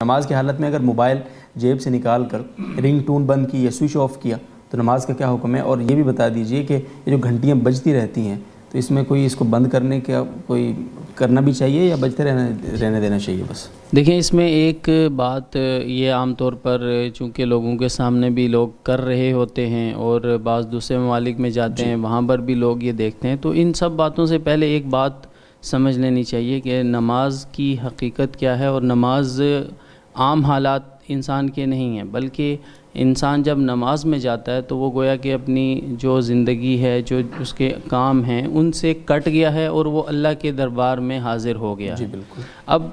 نماز کی حالت میں اگر موبائل جیب سے نکال کر رنگ ٹون بند کی یا سوئچ آف کیا تو نماز کا کیا حکم ہے؟ اور یہ بھی بتا دیجئے کہ یہ جو گھنٹیاں بجتی رہتی ہیں تو اس میں کوئی اس کو بند کرنے کا کوئی کرنا بھی چاہیے یا بجتے رہنے دینا چاہیے بس؟ دیکھیں، اس میں ایک بات یہ عام طور پر چونکہ لوگوں کے سامنے بھی لوگ کر رہے ہوتے ہیں اور بعض دوسرے ممالک میں جاتے ہیں وہاں پر بھی لوگ یہ دیکھتے ہیں، تو ان سب باتوں سے پہلے ایک بات سمجھ لینی چاہیے کہ نماز کی حقیقت کیا ہے. اور نماز عام حالات انسان کے نہیں ہیں، بلکہ انسان جب نماز میں جاتا ہے تو وہ گویا کہ اپنی جو زندگی ہے، جو اس کے کام ہیں، ان سے کٹ گیا ہے اور وہ اللہ کے دربار میں حاضر ہو گیا ہے. جی بالکل. اب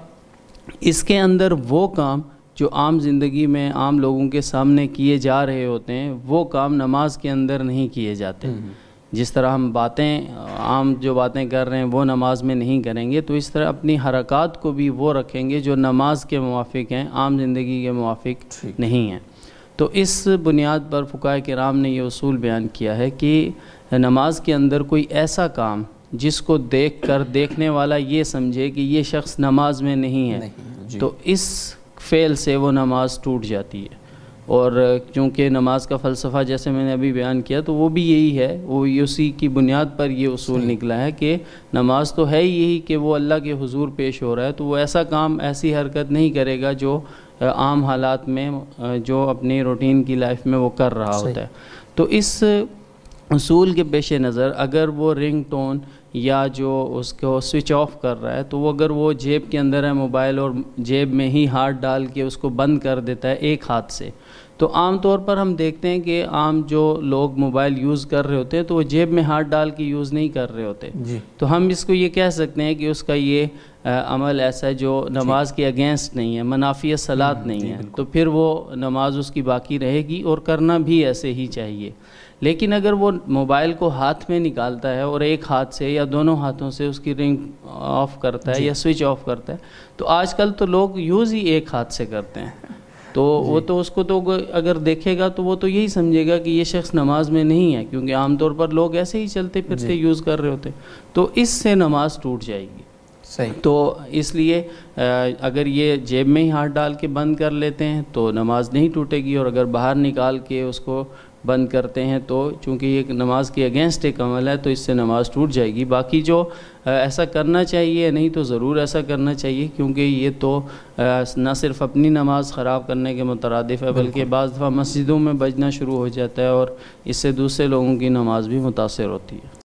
اس کے اندر وہ کام جو عام زندگی میں عام لوگوں کے سامنے کیے جا رہے ہوتے ہیں، وہ کام نماز کے اندر نہیں کیے جاتے. جس طرح ہم عام جو باتیں کر رہے ہیں وہ نماز میں نہیں کریں گے، تو اس طرح اپنی حرکات کو بھی وہ رکھیں گے جو نماز کے موافق ہیں، عام زندگی کے موافق نہیں ہیں. تو اس بنیاد پر فقہاء کرام نے یہ اصول بیان کیا ہے کہ نماز کے اندر کوئی ایسا کام جس کو دیکھ کر دیکھنے والا یہ سمجھے کہ یہ شخص نماز میں نہیں ہے تو اس فعل سے وہ نماز ٹوٹ جاتی ہے. اور چونکہ نماز کا فلسفہ جیسے میں نے ابھی بیان کیا تو وہ بھی یہی ہے، وہ اسی کی بنیاد پر یہ اصول نکلا ہے کہ نماز تو ہے یہی کہ وہ اللہ کے حضور پیش ہو رہا ہے، تو وہ ایسا کام ایسی حرکت نہیں کرے گا جو عام حالات میں جو اپنی روٹین کی لائف میں وہ کر رہا ہوتا ہے. تو اس اصول کے پیش نظر اگر وہ رنگ ٹون یا جو اس کو سوئچ آف کر رہا ہے تو وہ اگر وہ جیب کے اندر ہے موبائل اور جیب میں ہی ہاتھ ڈال کے اس کو بند کر دیتا ہے ایک ہاتھ سے، تو عام طور پر ہم دیکھتے ہیں کہ عام جو لوگ موبائل یوز کر رہے ہوتے ہیں تو وہ جیب میں ہاتھ ڈال کے یوز نہیں کر رہے ہوتے. تو ہم اس کو یہ کہہ سکتے ہیں کہ اس کا یہ عمل ایسا ہے جو نماز کے اگینسٹ نہیں ہے، منافی صلاۃ نہیں ہے، تو پھر وہ نماز اس کی باقی رہے گی اور کرنا بھی ایسے ہی چاہیے. لیکن اگر وہ موبائل کو ہاتھ میں نکالتا ہے اور ایک ہاتھ سے یا دونوں ہاتھوں سے اس کی رنگ آف کرتا ہے یا سوئچ آف کرتا ہے، تو آج کل تو لوگ یوز ہی ایک ہاتھ سے کرتے ہیں، تو وہ تو اس کو تو اگر دیکھے گا تو وہ تو یہی سمجھے گا کہ یہ شخص نماز میں نہیں ہے، کیونکہ عام طور پر لوگ ایسے ہی چلتے پھرتے یوز کر رہے ہوتے، تو اس سے نماز ٹوٹ جائے گی. تو اس لیے اگر یہ جیب میں ہی ہاتھ ڈال کے بند کر لیتے ہیں تو نماز نہیں ٹوٹے گی، اور اگر باہر نکال کے اس کو بند کرتے ہیں تو چونکہ یہ نماز کے اگینسٹ ایک عمل ہے تو اس سے نماز ٹوٹ جائے گی. باقی جو ایسا کرنا چاہیے نہیں تو ضرور ایسا کرنا چاہیے، کیونکہ یہ تو نہ صرف اپنی نماز خراب کرنے کے مترادف ہے بلکہ بعض دفعہ مسجدوں میں بجنا شروع ہو جاتا ہے اور اس سے دوسرے لوگوں کی نماز بھی متاثر ہوتی ہے.